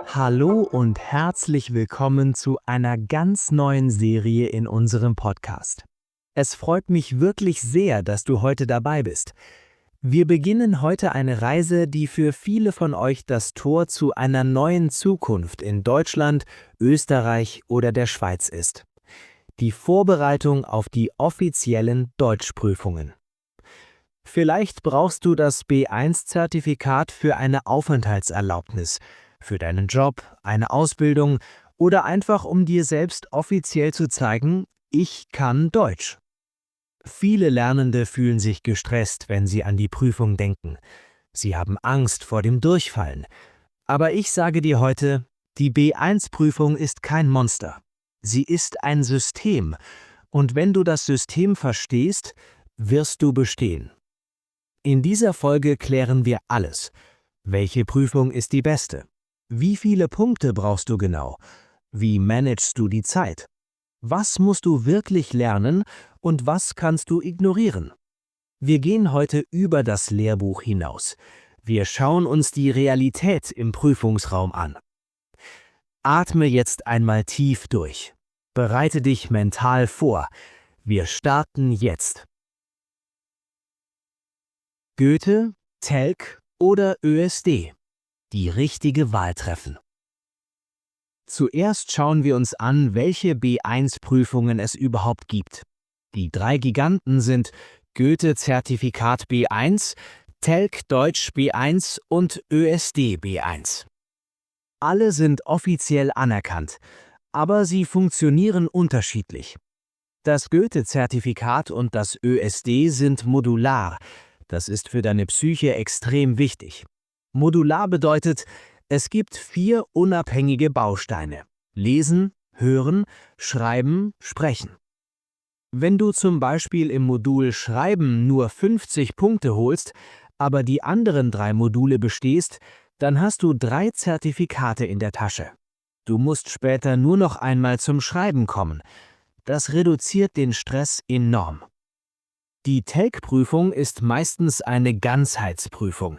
Hallo und herzlich willkommen zu einer ganz neuen Serie in unserem Podcast. Es freut mich wirklich sehr, dass du heute dabei bist. Wir beginnen heute eine Reise, die für viele von euch das Tor zu einer neuen Zukunft in Deutschland, Österreich oder der Schweiz ist. Die Vorbereitung auf die offiziellen Deutschprüfungen. Vielleicht brauchst du das B1-Zertifikat für eine Aufenthaltserlaubnis, für deinen Job, eine Ausbildung oder einfach um dir selbst offiziell zu zeigen, ich kann Deutsch. Viele Lernende fühlen sich gestresst, wenn sie an die Prüfung denken. Sie haben Angst vor dem Durchfallen. Aber ich sage dir heute, die B1-Prüfung ist kein Monster. Sie ist ein System. Und wenn du das System verstehst, wirst du bestehen. In dieser Folge klären wir alles. Welche Prüfung ist die beste? Wie viele Punkte brauchst du genau? Wie managst du die Zeit? Was musst du wirklich lernen und was kannst du ignorieren? Wir gehen heute über das Lehrbuch hinaus. Wir schauen uns die Realität im Prüfungsraum an. Atme jetzt einmal tief durch. Bereite dich mental vor. Wir starten jetzt. Goethe, Telg oder ÖSD? Die richtige Wahl treffen. Zuerst schauen wir uns an, welche B1-Prüfungen es überhaupt gibt. Die 3 Giganten sind Goethe-Zertifikat B1, Telg Deutsch B1 und ÖSD B1. Alle sind offiziell anerkannt, aber sie funktionieren unterschiedlich. Das Goethe-Zertifikat und das ÖSD sind modular. Das ist für deine Psyche extrem wichtig. Modular bedeutet, es gibt 4 unabhängige Bausteine: Lesen, Hören, Schreiben, Sprechen. Wenn du zum Beispiel im Modul Schreiben nur 50 Punkte holst, aber die anderen 3 Module bestehst, dann hast du 3 Zertifikate in der Tasche. Du musst später nur noch einmal zum Schreiben kommen. Das reduziert den Stress enorm. Die Telg-Prüfung ist meistens eine Ganzheitsprüfung.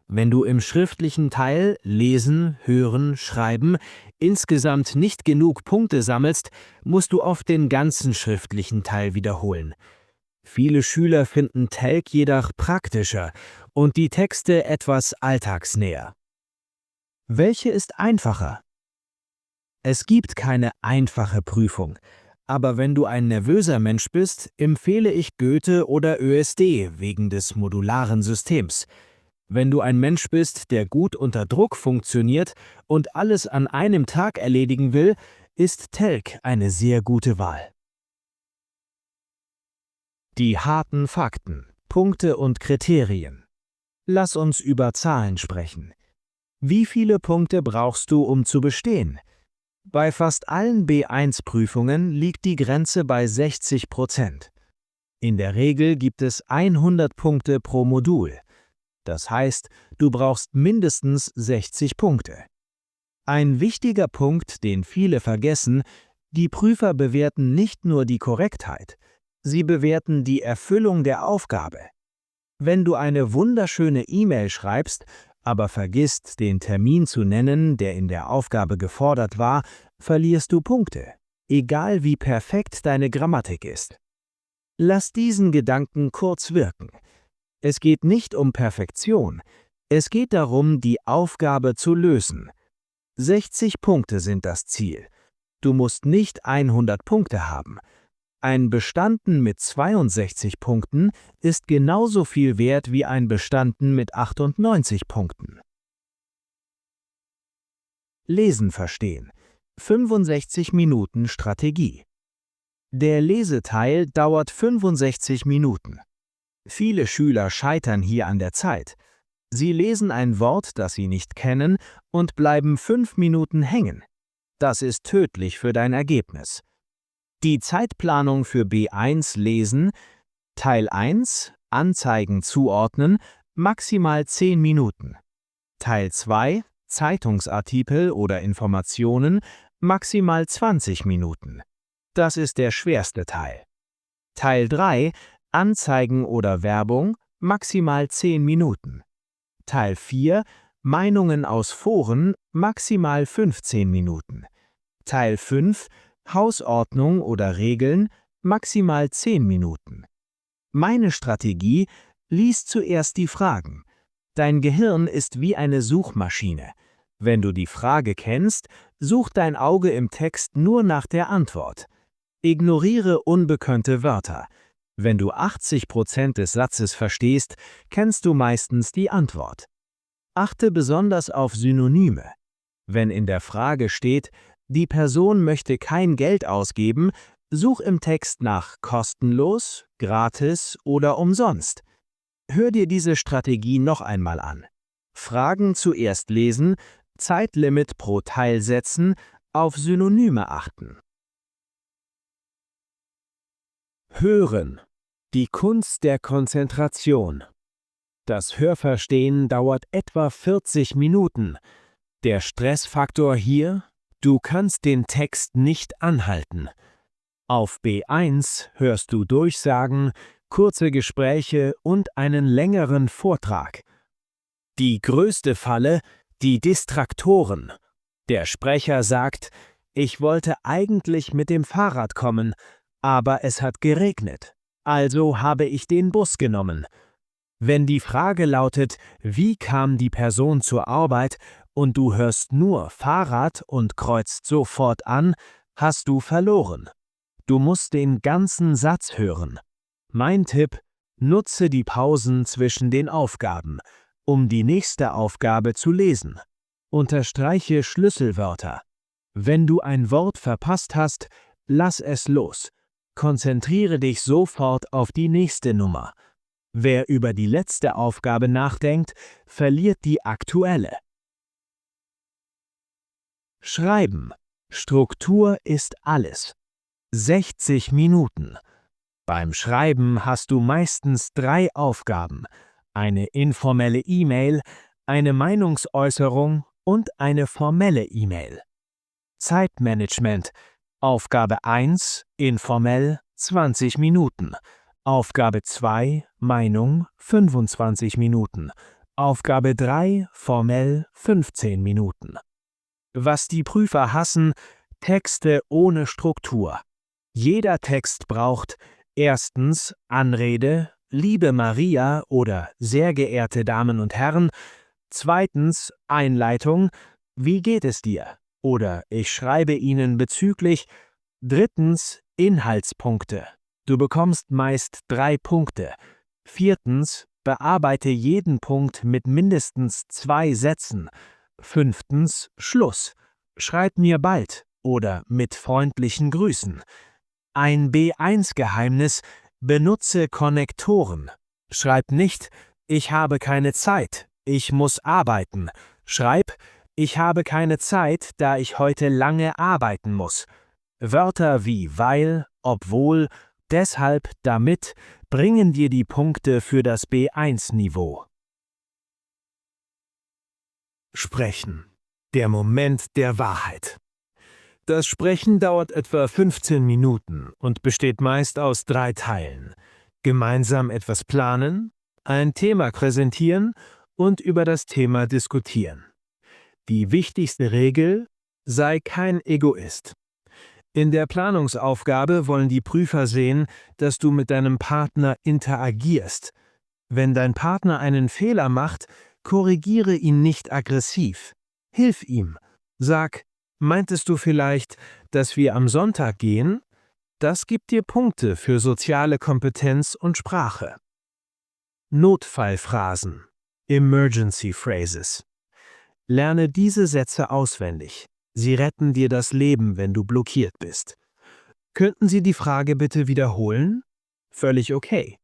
Wenn du im schriftlichen Teil Lesen, Hören, Schreiben insgesamt nicht genug Punkte sammelst, musst du oft den ganzen schriftlichen Teil wiederholen. Viele Schüler finden Telg jedoch praktischer und die Texte etwas alltagsnäher. Welche ist einfacher? Es gibt keine einfache Prüfung. Aber wenn du ein nervöser Mensch bist, empfehle ich Goethe oder ÖSD wegen des modularen Systems. Wenn du ein Mensch bist, der gut unter Druck funktioniert und alles an einem Tag erledigen will, ist Telg eine sehr gute Wahl. Die harten Fakten, Punkte und Kriterien. Lass uns über Zahlen sprechen. Wie viele Punkte brauchst du, um zu bestehen? Bei fast allen B1-Prüfungen liegt die Grenze bei 60%. In der Regel gibt es 100 Punkte pro Modul. Das heißt, du brauchst mindestens 60 Punkte. Ein wichtiger Punkt, den viele vergessen: Die Prüfer bewerten nicht nur die Korrektheit, sie bewerten die Erfüllung der Aufgabe. Wenn du eine wunderschöne E-Mail schreibst, aber vergisst, den Termin zu nennen, der in der Aufgabe gefordert war, verlierst du Punkte, egal wie perfekt deine Grammatik ist. Lass diesen Gedanken kurz wirken. Es geht nicht um Perfektion, es geht darum, die Aufgabe zu lösen. 60 Punkte sind das Ziel. Du musst nicht 100 Punkte haben. Ein Bestanden mit 62 Punkten ist genauso viel wert wie ein Bestanden mit 98 Punkten. Lesen verstehen. 65 Minuten Strategie. Der Leseteil dauert 65 Minuten. Viele Schüler scheitern hier an der Zeit. Sie lesen ein Wort, das sie nicht kennen, und bleiben 5 Minuten hängen. Das ist tödlich für dein Ergebnis. Die Zeitplanung für B1 Lesen: Teil 1 Anzeigen zuordnen, maximal 10 Minuten. Teil 2 Zeitungsartikel oder Informationen, maximal 20 Minuten. Das ist der schwerste Teil. Teil 3 Anzeigen oder Werbung, maximal 10 Minuten. Teil 4 Meinungen aus Foren maximal 15 Minuten. Teil 5 Hausordnung oder Regeln maximal 10 Minuten. Meine Strategie: lies zuerst die Fragen. Dein Gehirn ist wie eine Suchmaschine. Wenn du die Frage kennst, sucht dein Auge im Text nur nach der Antwort. Ignoriere unbekannte Wörter. Wenn du 80% des Satzes verstehst, kennst du meistens die Antwort. Achte besonders auf Synonyme. Wenn in der Frage steht, die Person möchte kein Geld ausgeben, such im Text nach kostenlos, gratis oder umsonst. Hör dir diese Strategie noch einmal an. Fragen zuerst lesen, Zeitlimit pro Teil setzen, auf Synonyme achten. Hören. Die Kunst der Konzentration. Das Hörverstehen dauert etwa 40 Minuten. Der Stressfaktor hier: du kannst den Text nicht anhalten. Auf B1 hörst du Durchsagen, kurze Gespräche und einen längeren Vortrag. Die größte Falle: die Distraktoren. Der Sprecher sagt: ich wollte eigentlich mit dem Fahrrad kommen, aber es hat geregnet, also habe ich den Bus genommen. Wenn die Frage lautet, wie kam die Person zur Arbeit, und du hörst nur Fahrrad und kreuzt sofort an, hast du verloren. Du musst den ganzen Satz hören. Mein Tipp: nutze die Pausen zwischen den Aufgaben, um die nächste Aufgabe zu lesen. Unterstreiche Schlüsselwörter. Wenn du ein Wort verpasst hast, lass es los. Konzentriere dich sofort auf die nächste Nummer. Wer über die letzte Aufgabe nachdenkt, verliert die aktuelle. Schreiben. Struktur ist alles. 60 Minuten. Beim Schreiben hast du meistens 3 Aufgaben: eine informelle E-Mail, eine Meinungsäußerung und eine formelle E-Mail. Zeitmanagement. Aufgabe 1, informell, 20 Minuten. Aufgabe 2, Meinung, 25 Minuten. Aufgabe 3, formell, 15 Minuten. Was die Prüfer hassen: Texte ohne Struktur. Jeder Text braucht erstens Anrede, liebe Maria oder sehr geehrte Damen und Herren, zweitens Einleitung, wie geht es dir oder ich schreibe Ihnen bezüglich, drittens Inhaltspunkte. Du bekommst meist 3 Punkte. Viertens, bearbeite jeden Punkt mit mindestens 2 Sätzen. Fünftens, Schluss. Schreib mir bald oder mit freundlichen Grüßen. Ein B1-Geheimnis: benutze Konnektoren. Schreib nicht: ich habe keine Zeit, ich muss arbeiten. Schreib: ich habe keine Zeit, da ich heute lange arbeiten muss. Wörter wie weil, obwohl, deshalb, damit bringen dir die Punkte für das B1-Niveau. Sprechen. Der Moment der Wahrheit. Das Sprechen dauert etwa 15 Minuten und besteht meist aus 3 Teilen: gemeinsam etwas planen, ein Thema präsentieren und über das Thema diskutieren. Die wichtigste Regel: sei kein Egoist. In der Planungsaufgabe wollen die Prüfer sehen, dass du mit deinem Partner interagierst. Wenn dein Partner einen Fehler macht, korrigiere ihn nicht aggressiv. Hilf ihm. Sag: meintest du vielleicht, dass wir am Sonntag gehen? Das gibt dir Punkte für soziale Kompetenz und Sprache. Notfallphrasen. Emergency Phrases. Lerne diese Sätze auswendig. Sie retten dir das Leben, wenn du blockiert bist. Könnten Sie die Frage bitte wiederholen? Völlig okay.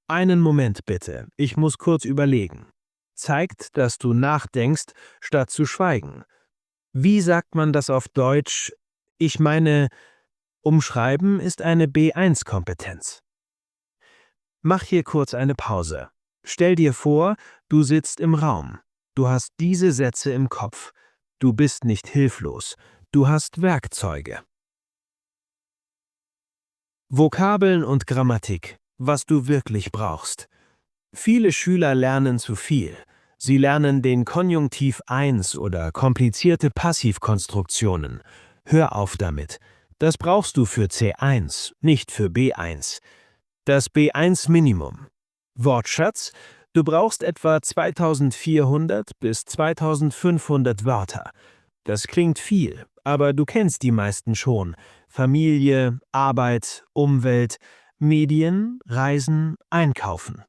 Einen Moment bitte, ich muss kurz überlegen. Zeigt, dass du nachdenkst, statt zu schweigen. Wie sagt man das auf Deutsch? Ich meine, umschreiben ist eine B1-Kompetenz. Mach hier kurz eine Pause. Stell dir vor, du sitzt im Raum. Du hast diese Sätze im Kopf. Du bist nicht hilflos. Du hast Werkzeuge. Vokabeln und Grammatik. Was du wirklich brauchst. Viele Schüler lernen zu viel. Sie lernen den Konjunktiv 1 oder komplizierte Passivkonstruktionen. Hör auf damit. Das brauchst du für C1, nicht für B1. Das B1 Minimum. Wortschatz: Du brauchst etwa 2400 bis 2500 Wörter. Das klingt viel, aber du kennst die meisten schon. Familie, Arbeit, Umwelt, Medien, Reisen, Einkaufen.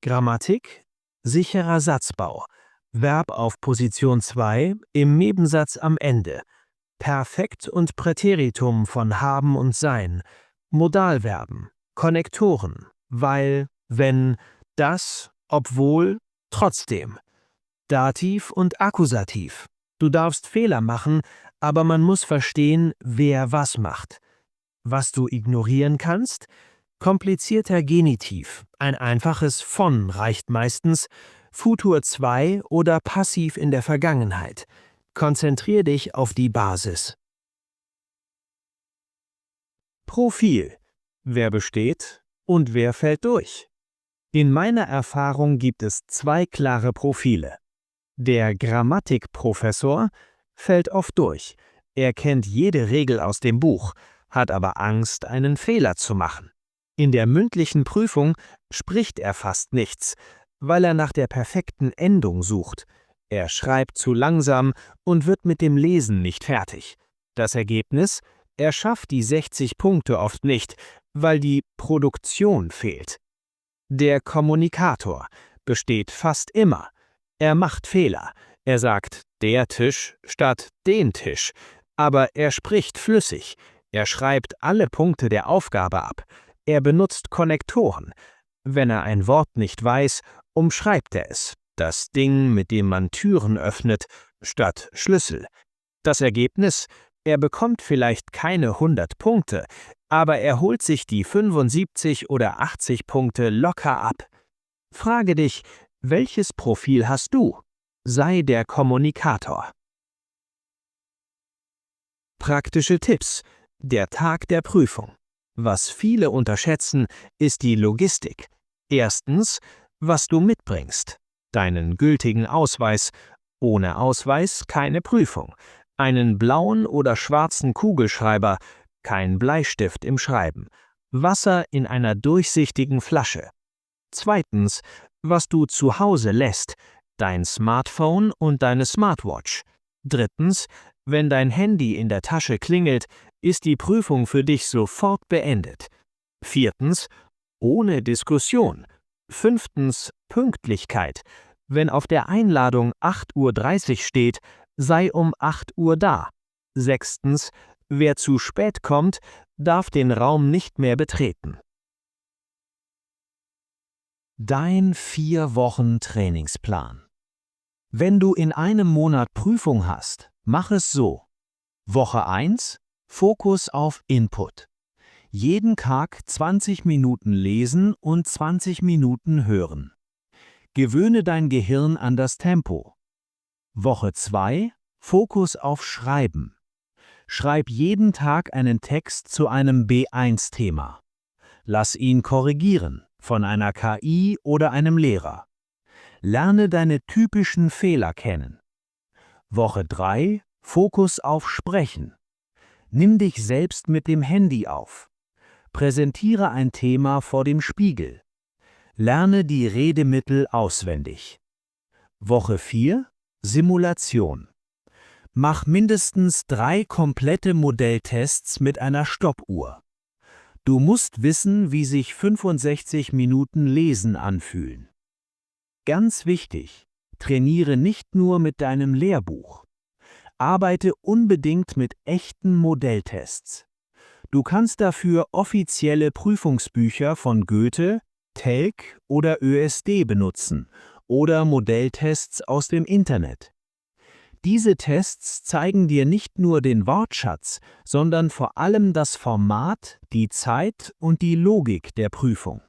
Grammatik: sicherer Satzbau. Verb auf Position 2 im Nebensatz am Ende. Perfekt und Präteritum von haben und sein. Modalverben. Konnektoren. Weil, wenn, das, obwohl, trotzdem. Dativ und Akkusativ. Du darfst Fehler machen, aber man muss verstehen, wer was macht. Was du ignorieren kannst? Komplizierter Genitiv. Ein einfaches von reicht meistens. Futur 2 oder passiv in der Vergangenheit. Konzentrier dich auf die Basis. Profil. Wer besteht und wer fällt durch? In meiner Erfahrung gibt es zwei klare Profile. Der Grammatikprofessor fällt oft durch. Er kennt jede Regel aus dem Buch, hat aber Angst, einen Fehler zu machen. In der mündlichen Prüfung spricht er fast nichts, weil er nach der perfekten Endung sucht. Er schreibt zu langsam und wird mit dem Lesen nicht fertig. Das Ergebnis: Er schafft die 60 Punkte oft nicht, weil die Produktion fehlt. Der Kommunikator besteht fast immer. Er macht Fehler. Er sagt der Tisch statt den Tisch. Aber er spricht flüssig. Er schreibt alle Punkte der Aufgabe ab. Er benutzt Konnektoren. Wenn er ein Wort nicht weiß, umschreibt er es. Das Ding, mit dem man Türen öffnet, statt Schlüssel. Das Ergebnis: Er bekommt vielleicht keine 100 Punkte, aber er holt sich die 75 oder 80 Punkte locker ab. Frage dich: Welches Profil hast du? Sei der Kommunikator. Praktische Tipps. Der Tag der Prüfung. Was viele unterschätzen, ist die Logistik. Erstens, was du mitbringst. Deinen gültigen Ausweis. Ohne Ausweis keine Prüfung. Einen blauen oder schwarzen Kugelschreiber. Kein Bleistift im Schreiben. Wasser in einer durchsichtigen Flasche. Zweitens, was du zu Hause lässt. Dein Smartphone und deine Smartwatch. Drittens, wenn dein Handy in der Tasche klingelt, ist die Prüfung für dich sofort beendet. Viertens, ohne Diskussion. Fünftens, Pünktlichkeit. Wenn auf der Einladung 8:30 Uhr steht, sei um 8 Uhr da. Sechstens, wer zu spät kommt, darf den Raum nicht mehr betreten. Dein 4-Wochen-Trainingsplan. Wenn du in einem Monat Prüfung hast, mach es so. Woche 1: Fokus auf Input. Jeden Tag 20 Minuten lesen und 20 Minuten hören. Gewöhne dein Gehirn an das Tempo. Woche 2: Fokus auf Schreiben. Schreib jeden Tag einen Text zu einem B1-Thema. Lass ihn korrigieren von einer KI oder einem Lehrer. Lerne deine typischen Fehler kennen. Woche 3: Fokus auf Sprechen. Nimm dich selbst mit dem Handy auf. Präsentiere ein Thema vor dem Spiegel. Lerne die Redemittel auswendig. Woche 4: Simulation. Mach mindestens 3 komplette Modelltests mit einer Stoppuhr. Du musst wissen, wie sich 65 Minuten Lesen anfühlen. Ganz wichtig: Trainiere nicht nur mit deinem Lehrbuch. Arbeite unbedingt mit echten Modelltests. Du kannst dafür offizielle Prüfungsbücher von Goethe, Telk oder ÖSD benutzen oder Modelltests aus dem Internet. Diese Tests zeigen dir nicht nur den Wortschatz, sondern vor allem das Format, die Zeit und die Logik der Prüfung.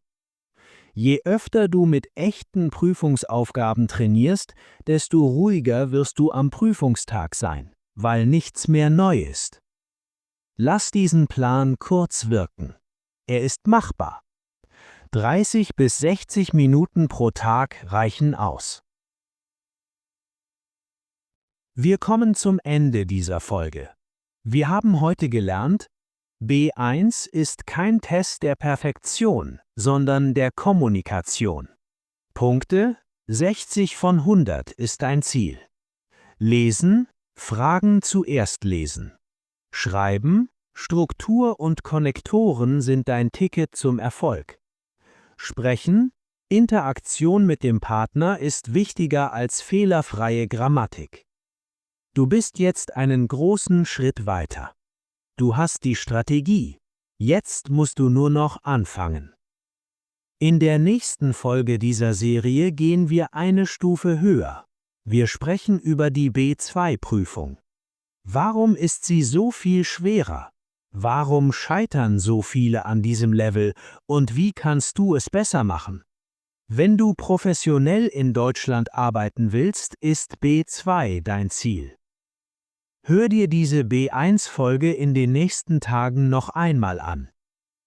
Je öfter du mit echten Prüfungsaufgaben trainierst, desto ruhiger wirst du am Prüfungstag sein, weil nichts mehr neu ist. Lass diesen Plan kurz wirken. Er ist machbar. 30 bis 60 Minuten pro Tag reichen aus. Wir kommen zum Ende dieser Folge. Wir haben heute gelernt, B1 ist kein Test der Perfektion, sondern der Kommunikation. Punkte: 60 von 100 ist dein Ziel. Lesen: Fragen zuerst lesen. Schreiben: Struktur und Konnektoren sind dein Ticket zum Erfolg. Sprechen: Interaktion mit dem Partner ist wichtiger als fehlerfreie Grammatik. Du bist jetzt einen großen Schritt weiter. Du hast die Strategie. Jetzt musst du nur noch anfangen. In der nächsten Folge dieser Serie gehen wir eine Stufe höher. Wir sprechen über die B2-Prüfung. Warum ist sie so viel schwerer? Warum scheitern so viele an diesem Level und wie kannst du es besser machen? Wenn du professionell in Deutschland arbeiten willst, ist B2 dein Ziel. Hör dir diese B1-Folge in den nächsten Tagen noch einmal an.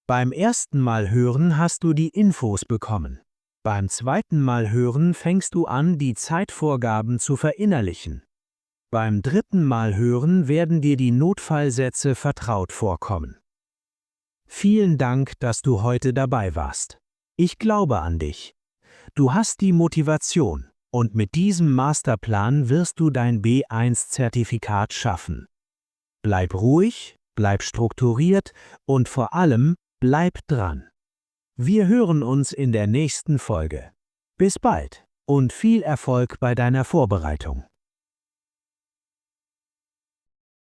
Beim ersten Mal hören hast du die Infos bekommen. Beim zweiten Mal hören fängst du an, die Zeitvorgaben zu verinnerlichen. Beim dritten Mal hören werden dir die Notfallsätze vertraut vorkommen. Vielen Dank, dass du heute dabei warst. Ich glaube an dich. Du hast die Motivation. Und mit diesem Masterplan wirst du dein B1-Zertifikat schaffen. Bleib ruhig, bleib strukturiert und vor allem bleib dran. Wir hören uns in der nächsten Folge. Bis bald und viel Erfolg bei deiner Vorbereitung.